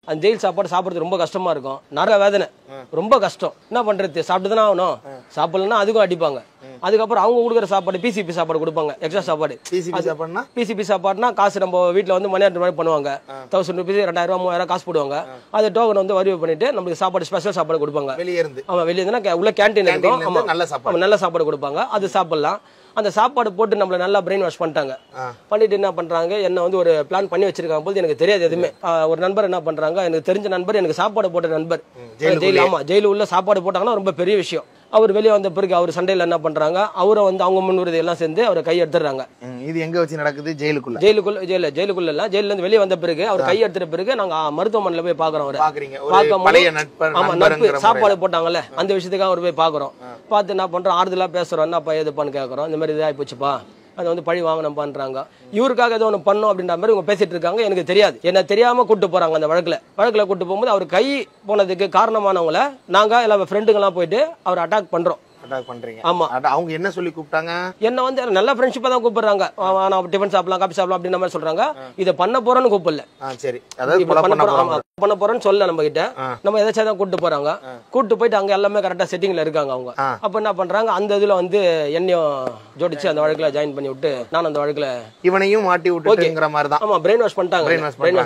அந்த ஜெயில் சாப்பாடு சாப்பிட்றது ரொம்ப கஷ்டமா இருக்கும். நரக வேதனை, ரொம்ப கஷ்டம். என்ன பண்றது, சாப்பிட்டு தானே ஆகணும். சாப்பிடலன்னா அதுக்கும் அடிப்பாங்க. அதுக்கப்புறம் அவங்க கொடுக்குற சாப்பாடு பிசிபி சாப்பாடு கொடுப்பாங்க, எக்ஸ்ட்ரா சாப்பாடு. பிசிபி சாப்பாடுனா காசு நம்ம வீட்டில் வந்து மணி ஆர்டர் மாதிரி பண்ணுவாங்க. 1000 rupees 2000 3000 காசு போடுவாங்க. அது டோக்கன் வந்து வரிவு பண்ணிட்டு நம்மளுக்கு சாப்பாடு ஸ்பெஷல் சாப்பாடு கொடுப்பாங்க. ஆமா, வெளியே இருந்தா உள்ள கேன்டீன் இருக்கும். ஆமா, நல்ல சாப்பாடு கொடுப்பாங்க. அது சாப்பிடலாம். அந்த சாப்பாடு போட்டு நம்மள நல்லா பிரெயின் வாஷ் பண்ணிட்டாங்க. பண்ணிட்டு என்ன பண்றாங்க, என்ன வந்து ஒரு பிளான் பண்ணி வச்சிருக்காங்க போது எனக்கு தெரியாது எதுவுமே. ஒரு நண்பர் என்ன பண்றாங்க, எனக்கு தெரிஞ்ச நண்பர், எனக்கு சாப்பாடு போட்ட நண்பர் ஜெயில். ஆமா, ஜெயில உள்ள சாப்பாடு போட்டாங்கன்னா ரொம்ப பெரிய விஷயம். அவர் வெளியே வந்த பிறகு அவர் சண்டையில என்ன பண்றாங்க, அவரை வந்து அவங்க முன்னுரிமை எல்லாம் சேர்ந்து அவரை கை எடுத்துறாங்க. இது எங்க வச்சு நடக்குது? ஜெயிலுக்குள்ள இல்ல, ஜெயில இருந்து வெளியே வந்த பிறகு அவர் கை எடுத்துட்ட பிறகு நாங்க மருத்துவமனையில போய் பாக்குறோம். நட்பு சாப்பாடு போட்டாங்கல்ல, அந்த விஷயத்துக்காக அவர் போய் பாக்குறோம். பார்த்து என்ன பண்றோம், ஆறுதலா பேசுறோம், என்னப்பா எதுப்பான்னு கேட்கறோம். இந்த மாதிரி இதாகி போச்சுப்பா, அதை வந்து பழி வாங்கணும் பண்றாங்க. இவருக்காக ஏதோ ஒன்று பண்ணோம் அப்படின்ற மாதிரி இவங்க பேசிட்டு இருக்காங்க. எனக்கு தெரியாது, என்ன தெரியாம கூட்டு போறாங்க. அந்த வழக்குல கூட்டு போகும்போது அவர் கை போனதுக்கு காரணமானவங்கள நாங்க எல்லாம் ஃப்ரெண்டுங்க எல்லாம் போயிட்டு அவர் அட்டாக் பண்றோம். ஆமா, அவங்க என்ன சொல்லி கூப்பிட்டாங்க, என்ன வந்து நல்ல ஃப்ரெண்ட்ஷிப்பா தான் கூப்பிடுறாங்க. டிஃபன் சாப்பிடலாம், காபி சாப்பிடலாம் அப்படின்ற மாதிரி சொல்றாங்க. இதை பண்ண போறோம்னு கூப்பிடல. சரி, அதாவது பண்ண போறோம்னு சொல்ல நம்ம கிட்ட, நம்ம எதாச்சும் தான் கூட்டு போறாங்க. கூட்டு போயிட்டு அங்க எல்லாமே கரெக்டா செட்டிங்ல இருக்காங்க அவங்க. அப்ப என்ன பண்றாங்க, அந்த இதுல வந்து என்னையும் ஜோடிச்சு அந்த வழக்குல ஜாயின் பண்ணி விட்டு நான் அந்த வழக்குல இவனையும் மாட்டி விட்டுங்கிற மாதிரி தான். ஆமா, பிரெயின் வாஷ் பண்ணிட்டாங்க.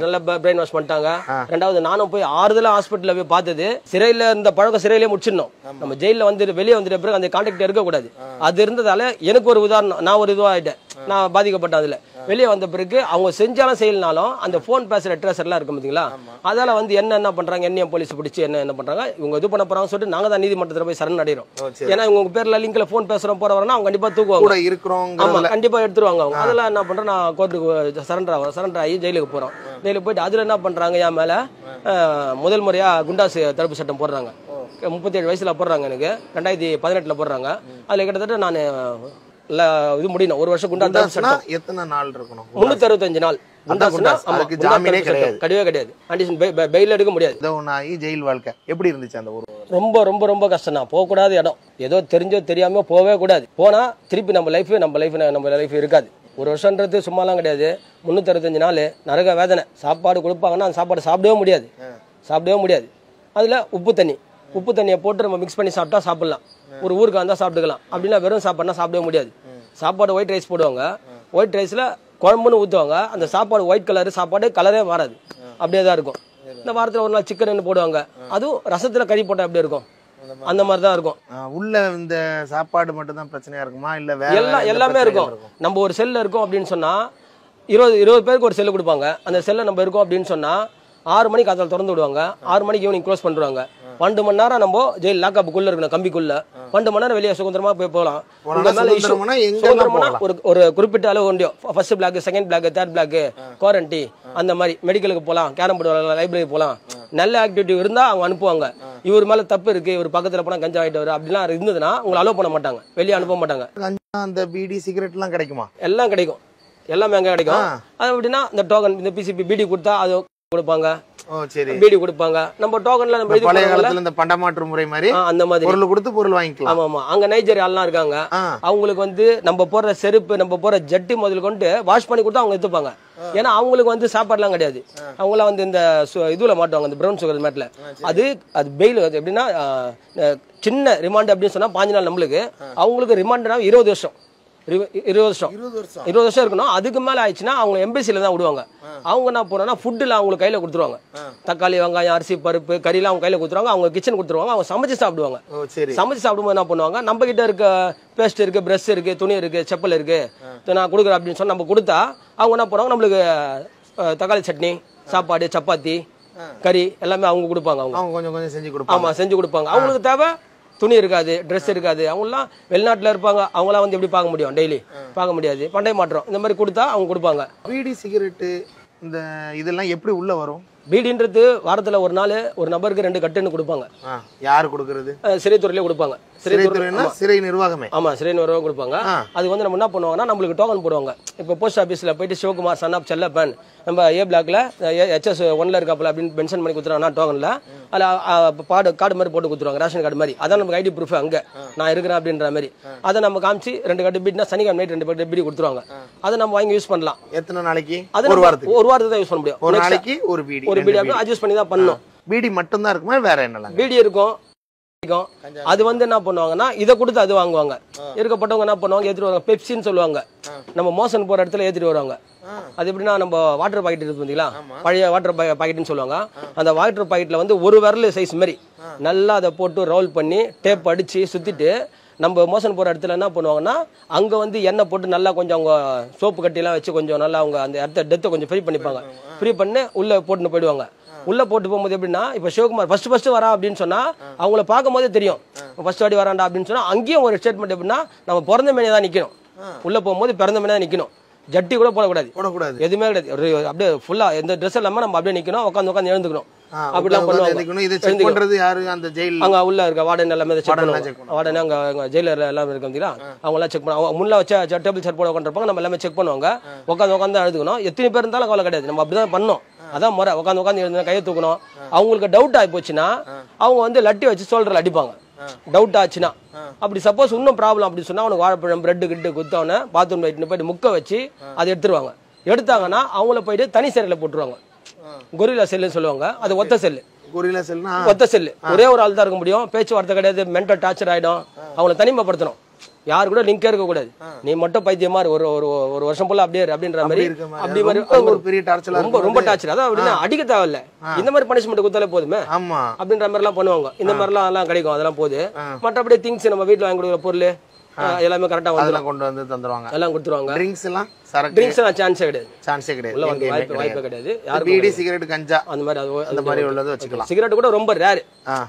நல்லா பிரெயின் வாஷ் பண்ணிட்டாங்க. ரெண்டாவது நானும் போய் ஆறுதலா ஹாஸ்பிட்டல்ல போய் பார்த்தது, சிறையில இருந்த பழக்கம் சிறையிலே முடிச்சிடணும். நம்ம ஜெயில வந்து வெளியே வந்துட்டு பிறகு அந்த கான்டாக்ட் இருக்க கூடாது. அது இருந்ததால எனக்கு ஒரு உதாரணம், நான் ஒரு இதுவாயிட்டேன், நான் பாதிக்கப்பட்டேன். அதுல வெளியே வந்த பிறகு அவங்க செஞ்சாலும் செய்யலனாலும் அந்த போன் பேசுற ட்ரேசர் எல்லாம் இருக்கும் பாத்தீங்களா, அதால வந்து என்ன பண்றாங்க, என்னையும் போலீஸ் பிடிச்சி என்ன பண்றாங்க, இவங்க இது பண்ண போறாங்க சொல்லிட்டு நாங்க தான் நீதிமன்றத்துல போய் சரண் அடைகிறோம். ஏன்னா உங்க பேர்ல லிங்க்ல போன் பேசுறோம் போற வரனா அவங்க கண்டிப்பா தூக்குவாங்க. ஆமா, கண்டிப்பா எடுத்துருவாங்க அவங்க. அதெல்லாம் என்ன பண்றேன், நான் கோர்ட்டுக்கு சரண்டர் ஆகி ஜெயிலுக்கு போறோம். ஜெயிலுக்கு போயிட்டு அதுல என்ன பண்றாங்க, என் மேல முதல் முறையா குண்டாசு தடுப்பு சட்டம் போடுறாங்க. 37 வயசுல போடுறாங்க. எனக்கு 2018 போடுறாங்க. அதுல கிட்டத்தட்ட நான் இது முடியணும், 1 வருஷம் குண்டாசு சட்டம். எத்தனை நாள் இருக்கணும்? 365 நாள். கிடையாது. பெயில் எடுக்க முடியாது. ஜெயில் வாழ்க்கை எப்படி இருந்துச்சு அந்த ஊர்? ரொம்ப ரொம்ப ரொம்ப கஷ்டம் தான். போக கூடாத இடம், ஏதோ தெரிஞ்சோ தெரியாம போவே கூடாது. போனா திருப்பி நம்ம லைஃப் இருக்காது. 1 வருஷம்ன்றது சும்மாலாம் கிடையாது. 365 நாள் நரக வேதனை. சாப்பாடு கொடுப்பாங்கன்னா அந்த சாப்பாடு சாப்பிடவே முடியாது. அதுல உப்பு தண்ணியை போட்டு நம்ம மிக்ஸ் பண்ணி சாப்பிட்டா சாப்பிடலாம். ஒரு ஊருக்கு வந்தா சாப்பிட்டுக்கலாம். அப்படின்னா வெறும் சாப்பாடுனா சாப்பிடவே முடியாது. சாப்பாடு ஒயிட் ரைஸ் போடுவாங்க. ஒயிட் ரைஸ்ல குழம்புன்னு ஊற்றுவாங்க. அந்த சாப்பாடு ஒயிட் கலர் சாப்பாடு கலரே மாறாது, அப்படியே தான் இருக்கும். இந்த வாரத்தில் ஒரு நாள் சிக்கன் போடுவாங்க. அதுவும் ரசத்துல கறி போட்டா எப்படி இருக்கும், அந்த மாதிரி தான் இருக்கும். உள்ள இந்த சாப்பாடு மட்டும் தான் பிரச்சனையா இருக்குமா, இல்ல எல்லாமே இருக்கும். நம்ம ஒரு செல்ல இருக்கோம் அப்படின்னு சொன்னா 20 பேருக்கு ஒரு செல்லு கொடுப்பாங்க. அந்த செல்ல நம்ம இருக்கோம் அப்படின்னு சொன்னா 6 மணிக்கு அதில் திறந்து விடுவாங்க. 6 மணிக்கு ஈவினிங் க்ளோஸ் பண்ணுவாங்க. 12 மணி நேரம் நம்ம ஜெயில் லாக்கப்புக்குள்ள இருக்கணும், கம்பிக்குள்ள. 12 மணி நேரம் வெளியே சுதந்திரமா போகலாம். ஒரு குறிப்பிட்ட அளவு உண்டு. First block, second block, third block, guarantee, அந்த மாதிரி மெடிக்கலுக்கு போகலாம், கேரம் போர்டு, லைப்ரரி போகலாம். நல்ல ஆக்டிவிட்டி இருந்தா அவங்க அனுப்புவாங்க. இவர் மேல தப்பு இருக்கு, இவர் பக்கத்துல போனா கஞ்சா ஆயிட்டு வரும் அப்படிலாம் இருந்ததுன்னா உங்களை அலோவ் பண்ண மாட்டாங்க, வெளியே அனுப்ப மாட்டாங்க. அந்த பீடி சிகரெட் எல்லாம் கிடைக்குமா? எல்லாம் கிடைக்கும், எல்லாமே அங்க கிடைக்கும். அது எப்படின்னா இந்த டோக்கன், இந்த பிசிபி பீடி கொடுத்தா அது கொடுப்பாங்க, பீடி கொடுப்பாங்க. நம்ம டோக்கன்ல நம்ம பழைய காலத்துல இந்த பண்டமாற்று முறை மாதிரி அந்த மாதிரி பொருள் கொடுத்து பொருள் வாங்கிக்கலாம். ஆமா. அங்க நைஜீரியா எல்லாம் இருக்காங்க. அவங்களுக்கு வந்து நம்ம போடுற செருப்பு, நம்ம போடுற ஜட்டி முதல் கொண்டு வாஷ் பண்ணி கொடுத்தா அவங்க எடுத்துப்பாங்க. ஏன்னா அவங்களுக்கு வந்து சாப்பாடுலாம் கிடையாது. அவங்களாம் வந்து இந்த இதுல மாட்டுவாங்க, இந்த பிரவுன் சுகர் மேட்ல. அது பெயில் எப்படின்னா சின்ன ரிமாண்ட் அப்படின்னு சொன்னா 5 நாள். நம்மளுக்கு அவங்களுக்கு ரிமாண்ட்னா 20 வருஷம் 20 வருஷம் இருக்கணும். அதுக்கு மேல ஆயிடுச்சுன்னா அவங்க எம்பசில தான் விடுவாங்க. அவங்க என்ன போறாங்கன்னா ஃபுட்டுல அவங்களுக்கு கையில கொடுத்துருவாங்க. தக்காளி, வெங்காயம், அரிசி, பருப்பு, கறிலாம் அவங்க கையில கொடுத்துருவாங்க. அவங்க கிச்சன் கொடுத்துருவாங்க. அவங்க சமைச்சு சாப்பிடுவாங்க. சமைச்சு சாப்பிடும்போது என்ன பண்ணுவாங்க, நம்ம கிட்ட இருக்க பேஸ்ட் இருக்கு, பிரஷ் இருக்கு, துணி இருக்கு, செப்பல் இருக்கு, நான் கொடுக்குறேன் அப்படின்னு சொன்னா நம்ம கொடுத்தா அவங்க என்ன பண்ணுவாங்க, நம்மளுக்கு தக்காளி சட்னி, சாப்பாடு, சப்பாத்தி, கறி எல்லாமே அவங்க கொடுப்பாங்க. அவங்க கொஞ்சம் செஞ்சு கொடுப்பாங்க. ஆமா, செஞ்சு கொடுப்பாங்க. அவங்களுக்கு தேவை துணி இருக்காது, ட்ரெஸ் இருக்காது. அவங்களாம் வெளிநாட்டுல இருப்பாங்க. அவங்களாம் வந்து எப்படி பார்க்க முடியும், டெய்லி பார்க்க முடியாது. பண்டை மாற்றம் இந்த மாதிரி கொடுத்தா அவங்க கொடுப்பாங்க. பீடி, சிகரெட்டு, இந்த இதெல்லாம் எப்படி உள்ள வரும்? பீடின்றது வாரத்துல ஒரு நாள் ஒரு நபருக்கு 2 கட்டுன்னு கொடுப்பாங்க. யாரு கொடுக்கறது? சிறைத்துறையில கொடுப்பாங்க. சிறை நிர்வாகமே. ஆமா, சிறை நிர்வாகம் கொடுப்பாங்க. அது வந்து நம்ம என்ன பண்ணுவாங்கன்னா நம்மளுக்கு டோக்கன் போடுவாங்க. இப்போ போஸ்ட் ஆபீஸ்ல போயிட்டு சிவகுமார் சன் ஆஃப் செல்லப்பன் நம்ம ஏ பிளாக்ல HS1ல இருக்காப்புல அப்படின்னு மென்ஷன் பண்ணி கொடுத்துறாங்கன்னா டோக்கன்ல அதில் கார்டு மாதிரி போட்டு கொடுத்துருவாங்க, ரேஷன் கார்டு மாதிரி. அதான் நமக்கு ஐடி ப்ரூஃப், அங்கே நான் இருக்கிறேன் அப்படின்ற மாதிரி. அதை நம்ம காமிச்சு 2 கட்டு பீடினா சனிக்கிழமை நைட் 2 கட்டு பீடி கொடுத்துருவாங்க. அதை நம்ம வாங்கி யூஸ் பண்ணலாம். எத்தனை நாளைக்கு? அது ஒரு வாரத்துக்கு தான் யூஸ் பண்ண முடியும். ஒரு நாளைக்கு ஒரு பீடி அட்ஜஸ்ட் பண்ணி தான் பண்ணணும். பீடி மட்டும் தான் இருக்குமா, வேற என்னலாம்? பீடி இருக்கும். அது வந்து என்ன பண்ணுவாங்கன்னா இதை கொடுத்து அது வாங்குவாங்க. இருக்கப்பட்டவங்க என்ன பண்ணுவாங்க, ஏற்றிட்டு வருவாங்க. பெப்சின்னு சொல்லுவாங்க, நம்ம மோசன் போற இடத்துல ஏற்றிட்டு வருவாங்க. அது எப்படின்னா நம்ம வாட்டர் பாக்கெட் இருக்கு பார்த்தீங்களா, பழைய வாட்டர் பாக்கெட்னு சொல்லுவாங்க. அந்த வாட்டர் பாக்கெட்ல வந்து ஒரு விரல் சைஸ் மாதிரி நல்லா அதை போட்டு ரோல் பண்ணி டேப் அடிச்சு சுத்திட்டு நம்ம மோசன் போற இடத்துல என்ன பண்ணுவாங்கன்னா அங்க வந்து எண்ணெய் போட்டு நல்லா கொஞ்சம் அவங்க சோப்பு கட்டிலாம் வச்சு கொஞ்சம் நல்லா அவங்க அந்த இடத்த டெத்தை கொஞ்சம் ஃப்ரீ பண்ணிப்பாங்க. ஃப்ரீ பண்ணி உள்ள போட்டுன்னு போயிடுவாங்க. உள்ள போட்டு போகும்போது எப்படின்னா இப்ப சிவகுமார் ஃபர்ஸ்ட் வரா அப்படின்னு சொன்னா அவங்கள பார்க்கும் போதே தெரியும் ஃபர்ஸ்ட் வாடி வராண்டா அப்படின்னு சொன்னா அங்கேயும் ஒரு ஸ்டேட்மெண்ட் எப்படின்னா நம்ம பிறந்த மேனே தான் நிக்கணும். உள்ள போகும்போது பிறந்த மேனே தான் நிக்கணும். ஜட்டி கூட போடக்கூடாது, எதுவுமே கிடையாது. அப்படியே ஃபுல்லா எந்த ட்ரெஸ் இல்லாம நம்ம அப்படியே நிக்கணும், உட்காந்து எழுந்துக்கணும். அப்படிலாம் பண்ணுவாங்க. அங்க உள்ள இருக்க வார்டன் எல்லாமே செக் பண்ணுவாங்க. வார்டன் அங்க ஜெயிலர் எல்லாமே இருக்கு பார்த்தீங்களா, அவங்க எல்லாம் செக் பண்ணுவாங்க. முன்ன வச்ச டேபிள் சேர் போட உட்காந்துருப்பாங்க, நம்ம எல்லாமே செக் பண்ணுவாங்க. உட்காந்து எழுதுக்கணும். எத்தனை பேர் இருந்தாலும் கவலை கிடையாது, நம்ம அப்படிதான் பண்ணோம். அதான் முறை. உட்காந்து எழுதுனா கையை தூக்கணும். அவங்களுக்கு டவுட் ஆகி போச்சுன்னா அவங்க வந்து லட்டி வச்சு ஷோல்டர்ல அடிப்பாங்க. டவுட் ஆச்சுன்னா அப்படி சப்போஸ் இன்னும் ப்ராப்ளம் அப்படி சொன்னா அவனுக்கு வாழைப்பழம் பிரெட் கிட்டு குத்தவன பாத்ரூம் போயிட்டு முக்க வச்சு அதை எடுத்துருவாங்க. எடுத்தாங்கன்னா அவங்கள போயிட்டு தனி சிறையில போட்டுருவாங்க. கொரில்லா செல்லுன்னு சொல்லுவாங்க. அது ஒத்த செல்லு. ஒத்த செல்லு ஒரே ஒரு ஆள் தான் இருக்க முடியும். பேச்சுவார்த்தை கிடையாது. மென்டல் டார்ச்சர் ஆயிடும். அவங்களை தனிமைப்படுத்தணும். யாரு கூட லிங்கே இருக்க கூடாது. நீ மட்டும் பைத்தியமா ஒரு ஒரு வருஷம் போல அப்படியே அப்படின்ற மாதிரி அப்படி ஒரு பெரிய டார்ச்சர், ரொம்ப டார்ச்சர். அதான் அப்படின்னா அடிக்க தேவையில்ல, இந்த மாதிரி பனிஷ்மெண்ட் கொடுத்தாலே போதுமே அப்படின்ற மாதிரி எல்லாம் பண்ணுவாங்க. இந்த மாதிரி எல்லாம் கிடைக்கும். அதெல்லாம் போகுது. மற்றபடி திங்ஸ் நம்ம வீட்டுல வாங்கி கொடுக்குற பொருள் எல்லாமே கரெக்டா கொண்டு வந்து தந்துருவாங்க. எல்லாம் கொடுத்துருவாங்க. ட்ரிங்க்ஸ் எல்லாம் சான்ஸே கிடையாது. உள்ள வந்து வாய்ப்பே கிடையாது. பீடி சிகரெட் கஞ்சா அந்த மாதிரி உள்ளது வச்சுக்கலாம். சிகரெட் கூட ரொம்ப ரேர்.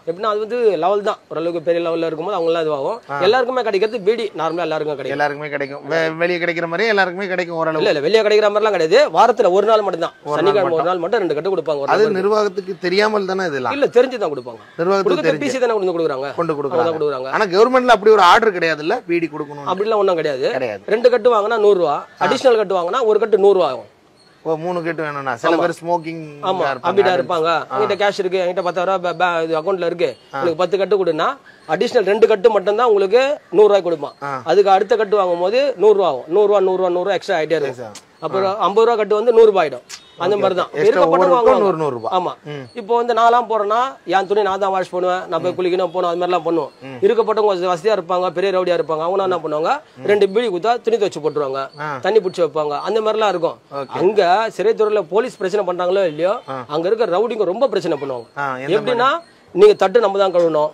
எப்படின்னா அது வந்து லெவல் தான். ஓரளவுக்கு பெரிய லெவல்ல இருக்கும்போது அவங்க எல்லாம் இதுவாகும். எல்லாருக்குமே கிடைக்கிறது பீடி நார்மலா எல்லாருக்குமே கிடைக்கும். வெளியே கிடைக்கிற மாதிரி எல்லாருக்குமே கிடைக்கும். ஓரளவு இல்ல வெளியே கிடைக்கிற மாதிரி எல்லாம் கிடையாது. வாரத்துல ஒரு நாள் மட்டும் தான், சனிக்கிழமை ஒரு நாள் மட்டும் 2 கட்டு கொடுப்பாங்க. அது நிர்வாகத்துக்கு தெரியாமல் தானே இதெல்லாம்? இல்ல தெரிஞ்சுதான் கொடுப்பாங்க. நிர்வாகத்துக்கு பிசி தானே கொடுக்குறாங்க. ஆனா கவர்மெண்ட்ல அப்படி ஒரு ஆர்டர் கிடையாதுல்ல, பீடி கொடுக்கணும் அப்படிலாம் ஒண்ணும் கிடையாது. 2 கட்டு வாங்கினா 100 ரூபா, அடிஷனல் கட்டு வாங்கினா ஒரு கட்டு 100 ரூபா ஆகும். 3 கட்டு வேணும்னா சில பேர் ஸ்மோக்கிங் அப்படிதான் இருப்பாங்க. அவங்ககிட்ட கேஷ் இருக்கு, என்கிட்ட 10,000 ரூபாய் அக்கௌண்ட்ல இருக்கு, உங்களுக்கு 10 கட்டு கொடுனா அடிஷனல் 2 கட்டு மட்டும் தான் உங்களுக்கு 100 ரூபாய் கொடுப்பான். அதுக்கு அடுத்த கட்டு வாங்கும் போது 100 ரூபா ஆகும். 100 ரூபா எக்ஸ்ட்ரா ஆயிட்டே இருக்கும். அப்புறம் 50 ரூபா கட்டு வந்து 100 ரூபாய் ஆயிடும். அந்த மாதிரி தான் இருக்கப்பட்டவங்க. ஆமா, இப்போ வந்து நான்லாம் போறேன்னா என் துணி நான் தான் வாஷ் பண்ணுவேன், நான் போய் குளிக்கணும் போனோம், அது மாதிரி எல்லாம் பண்ணுவோம். இருக்கப்பட்டவங்க வசதியா இருப்பாங்க, பெரிய ரவுடியா இருப்பாங்க. அவங்க என்ன பண்ணுவாங்க, 2 பீடி குத்தா துணி துவச்சு போட்டுருவாங்க, தண்ணி பிடிச்சி வைப்பாங்க. அந்த மாதிரி எல்லாம் இருக்கும். அங்க சிறைத்துறையில போலீஸ் பிரச்சனை பண்றாங்களோ இல்லையோ, அங்க இருக்க ரவுடிங்க ரொம்ப பிரச்சனை பண்ணுவாங்க. எப்படின்னா நீங்க தட்டு நம்ம தான் கழுவணும்,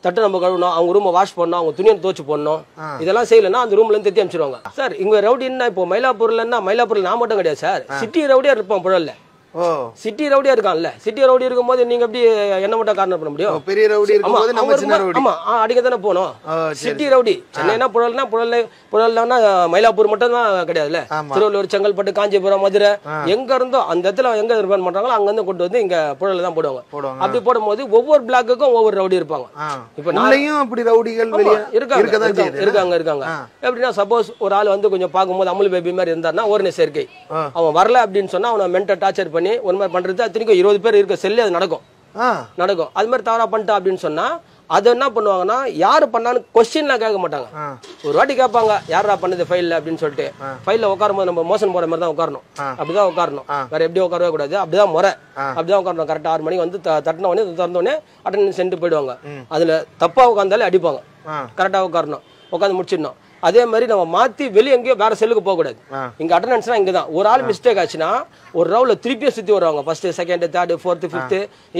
தட்டு நம்ம கழுவணும், அவங்க ரூமை வாஷ் பண்ணணும், அவங்க துணியை துவச்சு போடணும். இதெல்லாம் செய்யலன்னா அந்த ரூம்ல இருந்து தேத்தி அனுப்பிச்சிருவாங்க. சார் இங்க ரவுடின்னா இப்போ மயிலாப்பூர்ல நான் மட்டும் கிடையாது சார், சிட்டி ரவுடியா இருப்போம் புழல்ல. சிட்டி ரவுடியா இருக்கான்ல, சிட்டி ரவுடி இருக்கும்போது நீங்க எப்படி என்ன மட்டும் காரணம் பண்ண முடியும்? பெரிய ரவுடி இருக்கும்போது நம்ம சின்ன ரவுடி. ஆமா, அடிக்க தானே போணும். சிட்டி ரவுடி சென்னைனா புழல்னா மயிலாப்பூர் மட்டும் தான் கிடையாதுல்ல. திருவள்ளூர், செங்கல்பட்டு, காஞ்சிபுரம், மதுரை எங்க இருந்தோ அந்த இடத்துல எங்க ரிப்பேர் பண்றாங்களோ அங்க இருந்து கொண்டு வந்து இங்க புழல்ல தான் போடுவாங்க. அப்படி போடும்போது ஒவ்வொரு பிளாக்குக்கும் ஒவ்வொரு ரவுடி இருப்பாங்க. இப்ப நாளையும் அப்படி ரவுடிகள் இருக்காங்க. எப்படின்னா சப்போஸ் ஒரு ஆள் வந்து கொஞ்சம் பார்க்கும்போது அமுல் பேபி மாதிரி இருந்தாருன்னா ஓரணி சேர்க்கை, அவன் வரல அப்படின்னு சொன்னா அவனை மென்டல் டார்ச்சர் பண்ணி ஒரு மாதிரி பண்றது. அத்தனைக்கும் 20 பேர் இருக்க செல்லே அது நடக்கும். அது மாதிரி தவறா பண்ணிட்டா அப்படின்னு சொன்னா அது என்ன பண்ணுவாங்கன்னா யாரு பண்ணான்னு கொஸ்டின்லாம் கேட்க மாட்டாங்க. ஒரு வாட்டி கேட்பாங்க, யாரா பண்ணது ஃபைல்ல அப்படின்னு சொல்லிட்டு. ஃபைல்ல உட்காரும் போது நம்ம மோசன் போற மாதிரி தான் உட்காரணும். அப்படிதான் உட்காரணும், வேற எப்படி உட்காரவே கூடாது. அப்படிதான் முறை. அப்படிதான் உட்காரணும். கரெக்டா 6 மணிக்கு வந்து தட்டின உடனே திறந்த உடனே அட்டெண்டன்ஸ் சென்ட் போயிடுவாங்க. அதுல தப்பா உட்காந்தாலே அடிப்பாங்க. கரெக்டா உட்காரணும், உட்காந்து முடிச்சிடணும். அதே மாதிரி நம்ம மாத்தி வெளியே எங்கேயோ வேற செல்லுக்கு போக கூடாது. இங்க அட்டெண்டன்ஸ்னா இங்கதான். ஒரு ஆள் மிஸ்டேக் ஆச்சுன்னா ஒரு ரவுல திருப்பியும் சுத்தி வருவாங்க. First, second, third, fourth, fifth,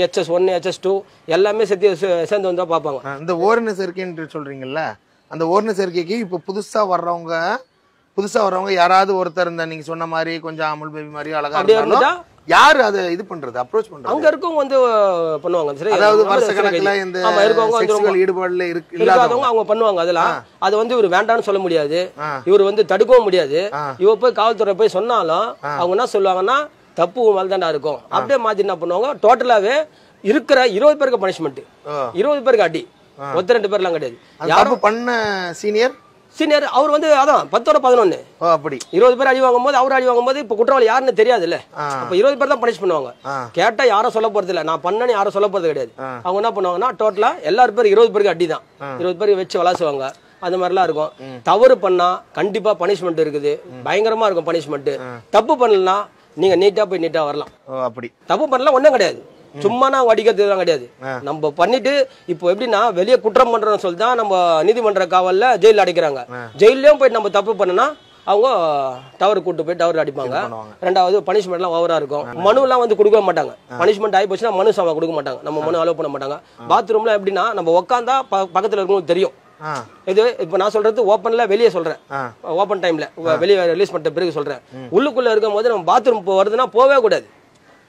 HS1, HS2 எல்லாமே சேர்ந்து வந்தா பாப்பாங்க. இந்த ஓரண சேர்க்கைன்னு சொல்றீங்கல்ல, அந்த ஓரண சேர்க்கைக்கு இப்ப புதுசா வர்றவங்க யாராவது ஒருத்தர் இருந்தா நீங்க சொன்ன மாதிரி கொஞ்சம் அமுல் பேபி மாதிரி அழகா இருந்தா யாரு அதை இது பண்றது, அப்ரோச் பண்றது? அங்க இருக்கவங்க வந்து பண்ணுவாங்க. அதாவது வருஷக்கணக்குல இந்த செக்சுவல் ஈடுபாடுல இல்லாதவங்க அவங்க பண்ணுவாங்க. அதெல்லாம் அது வந்து இவர் வேண்டாம்னு சொல்ல முடியாது, இவர் வந்து தடுக்கவும் முடியாது. இவ போய் காவல்துறை போய் சொன்னாலும் அவங்க என்ன சொல்லுவாங்கன்னா தப்பு மேல்தாண்டா இருக்கும். அப்படியே மாத்தி என்ன பண்ணுவாங்க, டோட்டலாவே இருக்கிற 20 பேருக்கு பனிஷ்மெண்ட், 20 பேருக்கு அடி, 2 பேர்லாம் கிடையாது. யாரும் பண்ண சீனியர் சீனியர் அவர் வந்து அதான் 10ஓட 11. அப்படி 20 பேர் அடி வாங்கும்போது அவர் அடி வாங்கும்போது இப்ப குற்றவாளி யாருன்னு தெரியாது இல்ல. அப்ப 20 பேர் தான் பனிஷ் பண்ணுவாங்க. கேட்டா யாரும் சொல்ல போறது இல்ல, நான் பண்ணேன்னு யாரும் சொல்ல போறது கிடையாது. அவங்க என்ன பண்ணுவாங்கன்னா டோட்டலா எல்லாரும் பேர் 20 பேருக்கு அடி தான், 20 பேருக்கு வச்சு விளாசுவாங்க. அந்த மாதிரிலாம் இருக்கும். தவறு பண்ணா கண்டிப்பா பனிஷ்மெண்ட் இருக்குது, பயங்கரமா இருக்கும் பனிஷ்மெண்ட். தப்பு பண்ணலன்னா நீங்க நீட்டா போய் நீட்டா வரலாம். அப்படி தப்பு பண்ணலாம் ஒண்ணும் கிடையாது, சும்மா நான் அடிக்கிறதுலாம் கிடையாது. நம்ம பண்ணிட்டு இப்போ எப்படின்னா வெளியே குற்றம் பண்றோம்னு சொல்லி தான் நம்ம நீதிமன்ற காவல்ல ஜெயில அடைக்கிறாங்க. ஜெயிலையும் போயிட்டு நம்ம தப்பு பண்ணனா அவங்க டவர் கூட்டு போய் டவர் அடிப்பாங்க. ரெண்டாவது பனிஷ்மெண்ட் எல்லாம் ஓவரா இருக்கும். மனு எல்லாம் வந்து கொடுக்க மாட்டாங்க. பனிஷ்மெண்ட் ஆகி போச்சுன்னா மனு சாமா கொடுக்க மாட்டாங்க, நம்ம மனு அலோவ் பண்ண மாட்டாங்க. பாத்ரூம்ல எப்படின்னா நம்ம உட்காந்தா பக்கத்துல இருக்கவங்களுக்கு தெரியும். இது இப்ப நான் சொல்றது ஓப்பன்ல வெளியே சொல்றேன், ஓப்பன் டைம்ல வெளியே ரிலீஸ் பண்ணிட்ட பிறகு சொல்றேன். உள்ளுக்குள்ள இருக்கும் போது நம்ம பாத்ரூம் வருதுன்னா போவே கூடாது.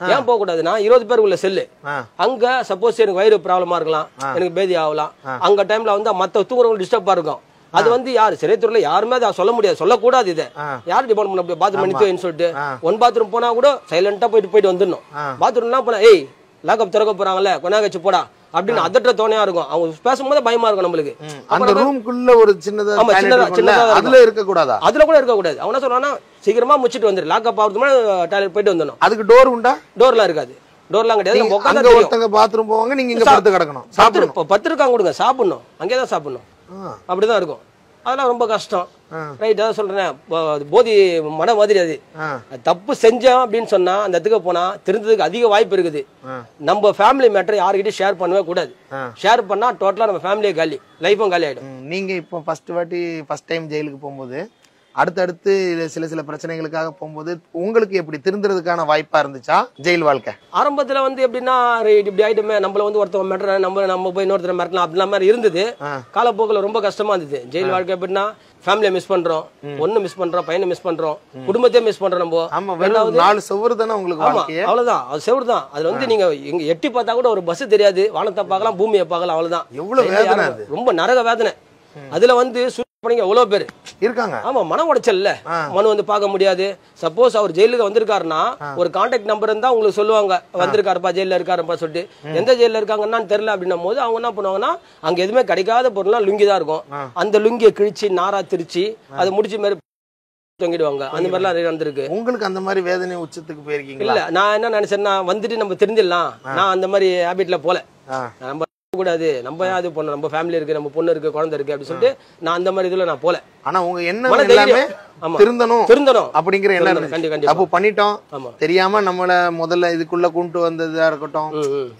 ஏன் போக கூடாதுன்னா 20 பேர் உள்ள செல்லு, அங்க சப்போஸ் எனக்கு வயிறு ப்ராப்ளமா இருக்கலாம், எனக்கு பேதி ஆகலாம். அங்க டைம்ல வந்து மத்த தூங்குறவங்க டிஸ்டர்பா இருக்கும். அது வந்து யாரு சிறைத்துறையில யாருமே அதை சொல்ல முடியாது, சொல்லக்கூடாது. இதை யாரு டிபார்ட் பண்ண பாத்ரூம் பண்ணிட்டு சொல்லிட்டு ஒன் பாத்ரூம் போனா கூட சைலண்டா போயிட்டு வந்துடணும். பாத்ரூம்லாம் போனா ஏய் லாக்அப் திறக்க போறாங்கல்ல கொஞ்ச கழிச்சு போடா அப்படின்னு அதட்ட தோணையா இருக்கும். அவங்க பேசும்போது பயமா இருக்கும் நம்மளுக்கு. அந்த ரூம்க்குள்ள ஒரு சின்னதா அதுல இருக்க கூடாதா? அதுல கூட இருக்க கூடாது. அவங்க என்ன சொல்றாங்கன்னா சீக்கிரமா முடிச்சிட்டு வந்துரு, லாக்அப் ஆகுறதுக்கு டாய்லெட் போயிட்டு வந்துடணும். அதுக்கு டோர் உண்டா? டோர்லாம் இருக்காது, டோர்லாம் கிடையாது. அங்க ஒருத்தங்க பாத்ரூம் போவாங்க, நீங்க இங்க படுத்து கிடக்கணும். சாப்பிடணும். 10 இருக்காங்க கொடுங்க, சாப்பிடணும், அங்கேதான் சாப்பிடணும். அப்படிதான் இருக்கும். அதெல்லாம் ரொம்ப கஷ்டம். ரைட், அதான் சொல்றேன், போதி மன மாதிரி. அது தப்பு செஞ்சோம் அப்படின்னு சொன்னா அந்த இடத்துக்கு போனா திருந்ததுக்கு அதிக வாய்ப்பு இருக்குது. நம்ம ஃபேமிலி மேட்டர் யாருக்கிட்டையும் ஷேர் பண்ணவே கூடாது. ஷேர் பண்ணா டோட்டலா நம்ம ஃபேமிலியே காலி, லைஃபும் காலி ஆயிடும். நீங்க இப்போ ஃபர்ஸ்ட் டைம் ஜெயிலுக்கு போகும்போது அடுத்தடுத்து சில பிரச்சனைகளுக்காக போகும்போது உங்களுக்கு எப்படி திருந்துறதுக்கான வாய்ப்பா இருந்துச்சா ஜெயில் வாழ்க்கை? ஆரம்பத்துல வந்து எப்படின்னா இப்படி ஆயிட்டுமே, நம்மள வந்து ஒருத்தவங்க மிரட்டுற, நம்ம போய் இன்னொருத்தர் மிரட்டலாம் அப்படிலாம் மாதிரி இருந்தது. காலப்போக்கில் ரொம்ப கஷ்டமா இருந்தது. ஜெயில் வாழ்க்கை எப்படின்னா ஃபேமிலியை மிஸ் பண்றோம், ஒண்ணு மிஸ் பண்றோம், பையனை மிஸ் பண்றோம், குடும்பத்தையே மிஸ் பண்றோம். நம்ம 4 செவுரு தானே உங்களுக்கு. அவ்வளவுதான், அது செவுரு தான். அதுல வந்து நீங்க எட்டி பார்த்தா கூட ஒரு பஸ் தெரியாது, வானத்தை பார்க்கலாம், பூமியை பார்க்கலாம், அவ்வளவுதான். எவ்வளவு வேதனை, ரொம்ப நரக வேதனை. அதுல வந்து எவ்வளவு பேர் இருக்காங்க. ஆமா, மன உடைச்சல்ல, மனு வந்து பார்க்க முடியாது. சப்போஸ் அவர் ஜெயிலுக்கு வந்திருக்காருன்னா ஒரு கான்டாக்ட் நம்பர் இருந்தா உங்களுக்கு சொல்லுவாங்க, வந்திருக்காருப்பா ஜெயில இருக்காருப்பா சொல்லிட்டு. எந்த ஜெயில இருக்காங்கன்னா தெரியல அப்படின்னும் போது அவங்க என்ன பண்ணுவாங்கன்னா அங்க எதுவுமே கிடைக்காத பொருள்லாம் லுங்கி தான் இருக்கும். அந்த லுங்கியை கிழிச்சு நாரா திரிச்சு அதை முடிச்சு மாதிரி தொங்கிடுவாங்க. அந்த மாதிரிலாம் நடந்திருக்கு. உங்களுக்கு அந்த மாதிரி வேதனை உச்சத்துக்கு போயிருக்கீங்க? இல்ல, நான் என்ன நினைச்சேன்னா வந்துட்டு நம்ம தெரிஞ்சிடலாம், நான் அந்த மாதிரி ஹேபிட்ல போல. நம்ம கூடாது, நம்ம அது பொண்ணு, நம்ம ஃபேமிலி இருக்கு, நம்ம பொண்ணு இருக்கு, குழந்தை இருக்கு அப்படின்னு சொல்லிட்டு நான் அந்த மாதிரி இதுல நான் போல. ஆனா உங்க என்ன எல்லாமே திருந்தணும் அப்படிங்கிற எண்ணம் இருந்துச்சு. அப்போ பண்ணிட்டோம், தெரியாம நம்மள முதல்ல இதுக்குள்ள கொண்டு வந்ததா இருக்கட்டும்,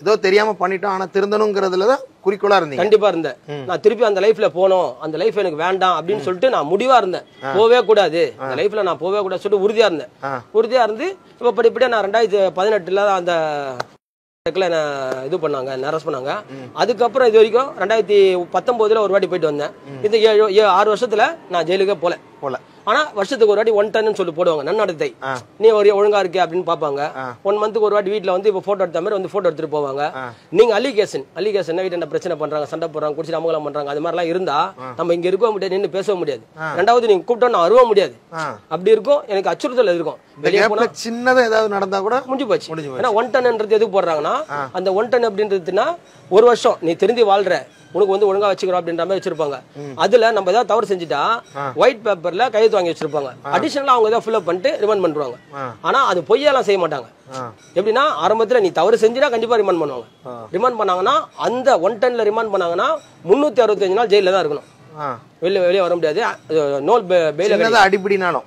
ஏதோ தெரியாம பண்ணிட்டோம், ஆனா திருந்தணுங்கிறதுலதான் குறிக்கோளா இருந்தீங்க. கண்டிப்பா இருந்தேன். நான் திருப்பி அந்த லைஃப்ல போனோம், அந்த லைஃப் எனக்கு வேண்டாம் அப்படின்னு சொல்லிட்டு நான் முடிவா இருந்தேன். போவே கூடாது, அந்த லைஃப்ல நான் போவே கூடாது சொல்லிட்டு உறுதியா இருந்தேன். உறுதியா இருந்து இப்ப படிப்படியா நான் 2018 அந்த இது பண்ணாங்க, அரெஸ்ட் பண்ணாங்க. அதுக்கப்புறம் இது வரைக்கும் 2019 ஒரு வாட்டி போயிட்டு வந்தேன். இந்த 6 வருஷத்துல நான் ஜெயிலுக்கே போல. ஆனா வருஷத்துக்கு ஒரு வாட்டி 1 டன் சொல்லி போடுவாங்க நன்னடத்தை. நீ ஒரு ஒழுங்கா இருக்கே அப்படின்னு பாப்பாங்க. 1 மந்த்துக்கு ஒரு வாட்டி வீட்டுல வந்து இப்ப போட்டோ எடுத்த மாதிரி வந்து போட்டோ எடுத்துட்டு போவாங்க. நீங்க அலிகேஷன் வீட்டு என்ன பிரச்சனை பண்றாங்க, சண்டை போடுறாங்க, குடிச்சு அமங்கலம் பண்றாங்க, அது மாதிரி எல்லாம் இருந்தா நம்ம இங்க இருக்க முடியாது, நின்று பேச முடியாது. ரெண்டாவது நீங்க கூப்பிட்டோம் அருவ முடியாது, அப்படி இருக்கும். எனக்கு அச்சுறுத்தல் இருக்கும். வெளியே போனா சின்னதா ஏதாவது நடந்தா கூட முடிஞ்சு போச்சு. ஏன்னா 1 டன்ன்றது எதுக்கு போடுறாங்கன்னா அந்த 1 டன் அப்படின்றதுன்னா 1 வருஷம் நீ திருந்தி வாழ்ற, உனக்கு வந்து ஒழுங்கா வச்சுக்கிறோம் அப்படின்ற மாதிரி வச்சிருப்பாங்க. அதுல நம்ம ஏதாவது தவறு செஞ்சுட்டா ஒயிட் பேப்பர்ல கையெழுத்து வாங்கி வச்சிருப்பாங்க. அடிஷனலா அவங்க ஏதாவது ஃபில் பண்ணிட்டு ரிமாண்ட் பண்ணுவாங்க. ஆனா அது பொய்யெல்லாம் செய்ய மாட்டாங்க. எப்படின்னா ஆரம்பத்துல நீ தவறு செஞ்சுனா கண்டிப்பா ரிமாண்ட் பண்ணுவாங்க. ரிமாண்ட் பண்ணாங்கன்னா அந்த 1 டன்ல ரிமாண்ட் பண்ணாங்கன்னா 365 நாள் ஜெயில தான் இருக்கணும். வெளியே வர முடியாது. அடிப்படினாலும்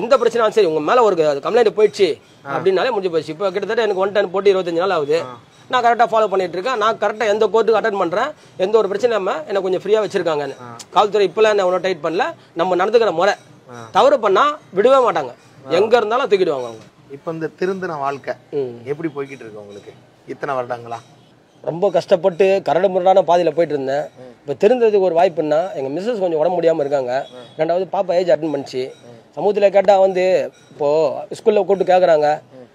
எந்த பிரச்சனையும் சரி, உங்க மேல ஒரு கம்ப்ளைண்ட் போயிடுச்சு அப்படின்னாலே முடிஞ்சு போச்சு. இப்ப கிட்டத்தட்ட எனக்கு 1 டன் போட்டு 25 நாள் ஆகுது. நான் கரெக்டா ஃபாலோ பண்ணிட்டு இருக்கேன். நான் கரெக்டா எந்த கோர்ட்டுக்கு அட்டெண்ட் பண்றேன், எந்த ஒரு பிரச்சனை என்ன கொஞ்சம் ஃப்ரீயா வச்சிருக்காங்க. காவல்துறை இப்பெல்லாம் என்ன ஒன்றும் டைட் பண்ணல. நம்ம நடந்துக்கிற முறை தவறு பண்ணா விடவே மாட்டாங்க, எங்க இருந்தாலும் தூக்கிடுவாங்க அவங்க. இப்ப இந்த திருந்தின வாழ்க்கை எப்படி போய்கிட்டு இருக்கு உங்களுக்கு? இத்தனை வருடங்களா ரொம்ப கஷ்டப்பட்டு கரடு முரடான பாதையில போயிட்டு இருந்தேன். இப்ப திருந்ததுக்கு ஒரு வாய்ப்புன்னா எங்க மிஸ்ஸஸ் கொஞ்சம் உடம்பு முடியாம இருக்காங்க. ரெண்டாவது பாப்பா ஏஜ் அட்டன் பண்ணிச்சு. சமூகத்துல கேட்டா வந்து இப்போ ஸ்கூல்ல கூப்பிட்டு கேக்குறாங்க,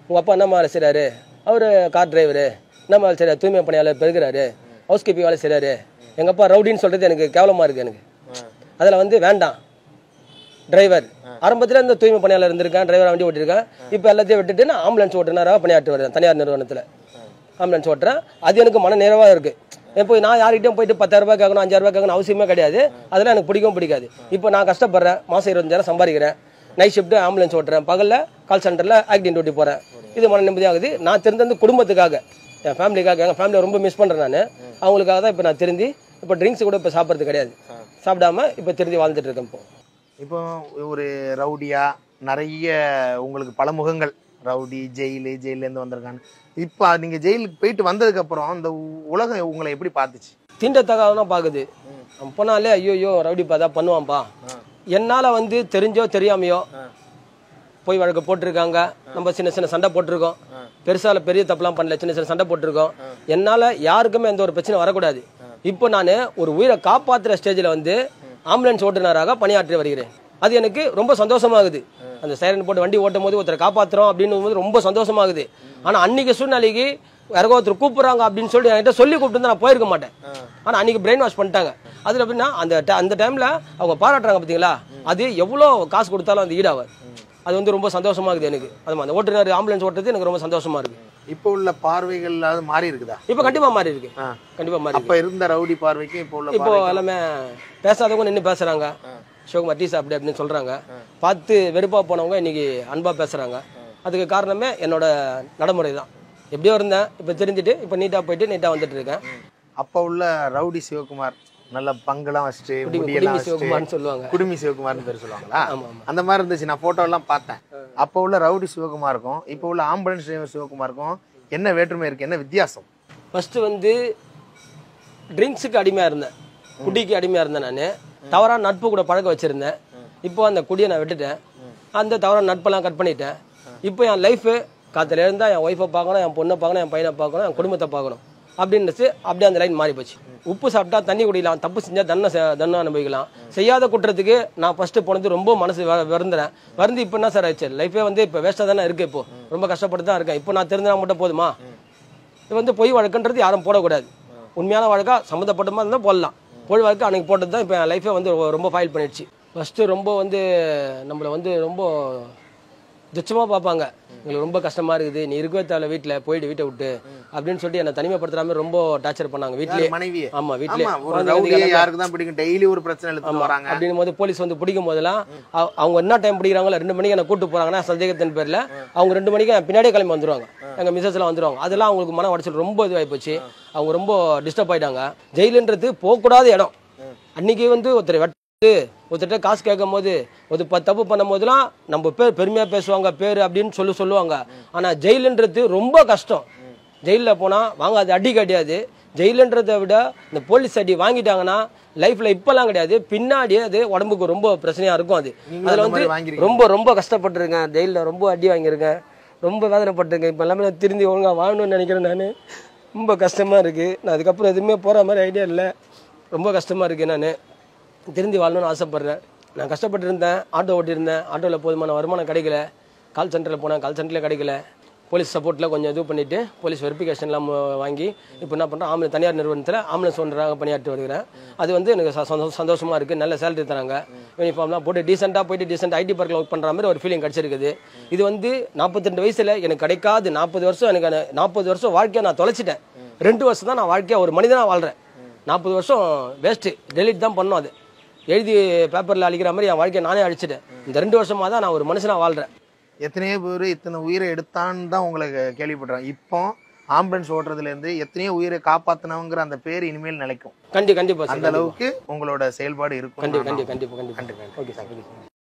உங்க அப்பா என்ன வேலை செய்றாரு? அவரு கார் டிரைவரு. என்ன வேலை செய்றாரு? தூய்மை பணியாளர் பெருகிறாரு, ஹவுஸ் கீப்பிங் வேலை செய்றாரு. எங்க அப்பா ரவுடின்னு சொல்றது எனக்கு கேவலமா இருக்கு. எனக்கு அதுல வந்து வேண்டாம். டிரைவர் ஆரம்பத்துல இந்த தூய்மை பணியாளர் இருந்திருக்கேன், டிரைவர் வண்டி ஓட்டிருக்கேன். இப்ப எல்லாத்தையும் விட்டுட்டு நான் ஆம்புலன்ஸ் ஓட்டுநராக பணியாற்றி வருவேன். தனியார் நிறுவனத்துல ஆம்புலன்ஸ் ஓட்டுறேன். அது எனக்கு மன நிறைவா இருக்கு. போய் நான் யார்கிட்டயும் போயிட்டு 10,000 ரூபாய் கேட்கணும் 5,000 ரூபாய் கேட்கணும் அவசியமே கிடையாது. அதெல்லாம் எனக்கு பிடிக்காது. இப்போ நான் கஷ்டப்படுறேன், மாசம் 25,000 சம்பாதிக்கிறேன், நைட் ஷிஃப்ட் ஆம்புலன்ஸ் ஓட்டுறேன், பகல்ல கால் சென்டர்ல ஆக்டிங் டியூட்டி போறேன். இது மன நிம்மதியாகுது. நான் தெரிஞ்சது குடும்பத்துக்காக, என் ஃபேமிலிக்காக. எங்கள் ஃபேமிலியை ரொம்ப மிஸ் பண்றேன் நான். அவங்களுக்காக தான் இப்போ நான் திருந்தி இப்போ ட்ரிங்க்ஸ் கூட இப்போ சாப்பிட்றது கிடையாது, சாப்பிடாம இப்போ திருந்தி வாழ்ந்துட்டு இருக்கேன். இப்போ ஒரு ரவுடியா நிறைய உங்களுக்கு பல முகங்கள், ரவுடி, ஜெயிலேருந்து வந்திருக்காங்க. இப்போ நீங்க ஜெயிலுக்கு போயிட்டு வந்ததுக்கு அப்புறம் அந்த உலகம் உங்களை எப்படி பார்த்துச்சு? தீண்டத்தகாதான் பாக்குது. போனாலே ஐயோ ரவுடி பார்த்தா பண்ணுவான்பா. என்னால தெரிஞ்சோ தெரியாமையோ போய் வழக்கு போட்டிருக்காங்க. நம்ம சின்ன சின்ன சண்டை போட்டிருக்கோம். பெருசால பெரிய தப்புலாம் பண்ணல, சின்ன சின்ன சண்டை போட்டிருக்கோம். என்னால யாருக்குமே எந்த ஒரு பிரச்சனை வரக்கூடாது. இப்போ நான் ஒரு உயிரை காப்பாற்றுற ஸ்டேஜில் ஆம்புலன்ஸ் ஓட்டுநராக பணியாற்றி வருகிறேன். அது எனக்கு ரொம்ப சந்தோஷமாகுது. அந்த சைரன் போட்டு வண்டி ஓட்டும் போது ஒருத்தரை காப்பாற்றுறோம் அப்படின்னு ரொம்ப சந்தோஷமாகுது. ஆனால் அன்னைக்கு சூழ்நிலைக்கு யாரோ ஒருத்தர் கூப்பிடுறாங்க அப்படின்னு சொல்லி என்கிட்ட சொல்லி கூப்பிட்டு நான் போயிருக்க மாட்டேன். ஆனால் அன்னைக்கு பிரெயின் வாஷ் பண்ணிட்டாங்க. அதில் எப்படின்னா அந்த டைம்ல அவங்க பாராட்டுறாங்க பார்த்தீங்களா, அது எவ்வளோ காசு கொடுத்தாலும் அது ஈடாகாது. அது ரொம்ப சந்தோஷமா இருக்குது எனக்கு. அது அந்த ஓட்டுநர் ஆம்புலன்ஸ் ஓட்டுறது எனக்கு ரொம்ப சந்தோஷமா இருக்கு. இப்போ உள்ள பார்வைகள் மாறி இருக்குதா? இப்போ கண்டிப்பா மாறி இருக்கு. கண்டிப்பா மாறி. அப்ப இருந்த ரவுடி பார்வைக்கு இப்போ எல்லாமே பேசாதவங்க நின்று பேசுறாங்க. சிவகுமார் டீ சாப்பிடு அப்படின்னு சொல்றாங்க. பார்த்து வெறுப்பா போனவங்க இன்னைக்கு அன்பா பேசுறாங்க. அதுக்கு காரணமே என்னோட நடைமுறை தான். எப்படியோ இருந்தேன், இப்போ தெரிஞ்சுட்டு இப்போ நீட்டா போயிட்டு நீட்டா வந்துட்டு இருக்கேன். அப்ப உள்ள ரவுடி சிவகுமார் நல்ல பங்கெல்லாம் வச்சுட்டு சிவகுமார்னு சொல்லுவாங்க, குடுமி சிவகுமார்னு பேர் சொல்லுவாங்களா? அந்த மாதிரி இருந்துச்சு. நான் போட்டோ எல்லாம் பார்த்தேன். அப்ப உள்ள ரவுடி சிவகுமாருக்கும் இப்போ உள்ள ஆம்புலன்ஸ் டிரைவர் சிவகுமாருக்கும் என்ன வேற்றுமை இருக்கு, என்ன வித்தியாசம்? ஃபர்ஸ்ட் ட்ரிங்க்ஸுக்கு அடிமையா இருந்தேன், குடிக்கு அடிமையா இருந்தேன். நான் தவறான நட்பு கூட பழக்க வச்சிருந்தேன். இப்போ அந்த குடியை நான் விட்டுட்டேன். அந்த தவறான நட்பெல்லாம் கட் பண்ணிட்டேன். இப்போ என் லைஃப் காத்துல இருந்தா என் ஒய்ஃபை பார்க்கணும், என் பொண்ணை பார்க்கணும், என் பையனை பார்க்கணும், என் குடும்பத்தை பார்க்கணும் அப்படின்னு அப்படியே அந்த லைன் மாறி போச்சு. உப்பு சாப்பிட்டா தண்ணி குடிக்கலாம், தப்பு செஞ்சா தண்டனை அனுபவிக்கலாம். செய்யாத குற்றத்துக்கு நான் ஃபர்ஸ்ட் போனது ரொம்ப மனசு வருந்து இப்போ என்ன சார் ஆயிடுச்சு, லைஃபே இப்போ வேஸ்டா தானே இருக்கு. இப்போ ரொம்ப கஷ்டப்பட்டு தான் இருக்கேன். இப்போ நான் தெரிஞ்சா மட்டும் போதுமா? இது பொய் வழக்குன்றது யாரும் போடக்கூடாது. உண்மையான வழக்கா சம்மந்தப்பட்ட மாதிரி இருந்தால் போடலாம். பொய் வழக்கு அன்னைக்கு போட்டது தான் இப்போ என் லைஃபே ரொம்ப ஃபைல் பண்ணிடுச்சு. ஃபர்ஸ்ட் ரொம்ப நம்மளை ரொம்ப துச்சமா பார்ப்பாங்க. எங்களுக்கு ரொம்ப கஷ்டமா இருக்குது, நீ இருக்கவே தேவை வீட்டுல, போயிட்டு வீட்டை விட்டு அப்படின்னு சொல்லிட்டு என்ன தனிமைப்படுத்துறாம ரொம்ப டார்ச்சர் பண்ணாங்க வீட்லயே. ஆமா வீட்லயே டெய்லி ஒரு பிரச்சனை அப்படின்னும் போது போலீஸ் பிடிக்கும் போதெல்லாம் அவங்க என்ன டைம் பிடிக்கிறாங்களோ 2 மணிக்கு என்ன கூட்டு போறாங்கன்னா சந்தேகத்தின் பேர்ல அவங்க 2 மணிக்கு பின்னாடியே கிளம்பி வந்துருவாங்க. எங்க மிஸ்ஸஸ் எல்லாம் வந்துருவாங்க. அதெல்லாம் அவங்களுக்கு மன உடைச்சல் ரொம்ப இதுவாகி போச்சு. அவங்க ரொம்ப டிஸ்டர்ப் ஆயிட்டாங்க. ஜெயிலுன்றது போகக்கூடாத இடம். அன்னைக்கு ஒருத்தர் ஒருத்தட்ட காசு கேட்கும் போது ஒரு தப்பு பண்ணும் போதுலாம் நம்ம பேர் பெருமையா பேசுவாங்க, பேரு அப்படின்னு சொல்லுவாங்க. ஆனா ஜெயிலுன்றது ரொம்ப கஷ்டம். ஜெயில போனா வாங்காது அடி கிடையாது. ஜெயிலுன்றதை விட இந்த போலீஸ் அடி வாங்கிட்டாங்கன்னா லைஃப்ல இப்பெல்லாம் கிடையாது, பின்னாடியே அது உடம்புக்கு ரொம்ப பிரச்சனையா இருக்கும். அதுல ரொம்ப கஷ்டப்பட்டிருக்கேன். ஜெயில ரொம்ப அடி வாங்கியிருக்கேன், ரொம்ப வேதனைப்பட்டிருக்கேன். இப்ப எல்லாமே நான் திருந்தி ஒழுங்கா வாழணும்னு நினைக்கிறேன். நான் ரொம்ப கஷ்டமா இருக்கு. நான் அதுக்கப்புறம் எதுவுமே போற மாதிரி ஐடியா இல்லை. ரொம்ப கஷ்டமா இருக்கு. நான் திருந்தி வாழணும்னு ஆசைப்படுறேன். நான் கஷ்டப்பட்டு இருந்தேன், ஆட்டோ ஓட்டியிருந்தேன். ஆட்டோவில் போதுமான வருமானம் கிடைக்கல. கால் சென்டரில் போனேன், கால் சென்டரில் கிடைக்கல. போலீஸ் சப்போர்ட்டில் கொஞ்சம் இது பண்ணிவிட்டு போலீஸ் வெரிஃபிகேஷன்லாம் வாங்கி இப்போ என்ன பண்ணுறேன், ஆம்புலன்ஸ் தனியார் நிறுவனத்தில் ஆம்புலன்ஸ் ஓனராக பணியாற்றி வருகிறேன். அது எனக்கு சந்தோஷமாக இருக்குது. நல்ல சேலரி தராங்க, யூனிஃபார்ம்லாம் போட்டு டீசெண்டாக போயிட்டு டீசெண்ட் ஐடி பார்க்கில் ஒர்க் பண்ணுற மாதிரி ஒரு ஃபீலிங் கிடச்சிருக்குது. இது 42 வயசில் எனக்கு கிடைக்காது. 40 வருஷம் எனக்கு 40 வருஷம் வாழ்க்கையை நான் தொலைச்சிட்டேன். 2 வருஷம் தான் நான் வாழ்க்கையாக ஒரு மனிதனாக வாழ்கிறேன். 40 வருஷம் வேஸ்ட்டு, டெலிட் தான் பண்ணோம். அது எழுதி பேப்பர்ல அழிக்கிற மாதிரி என் வாழ்க்கையை நானே அழிச்சிட்டேன். இந்த 2 வருஷமா தான் நான் ஒரு மனுஷனா வாழ்றேன். எத்தனையோ பேர் இத்தனை உயிரை எடுத்தான்னு தான் உங்களுக்கு கேள்விப்படுறேன். இப்போ ஆம்புலன்ஸ் ஓட்டுறதுல இருந்து எத்தனையோ உயிரை காப்பாத்தினவங்கிற அந்த பேர் இனிமேல் நிலைக்கும். கண்டிப்பா அந்த அளவுக்கு உங்களோட செயல்பாடு இருக்கும். கண்டிப்பா. Okay sir.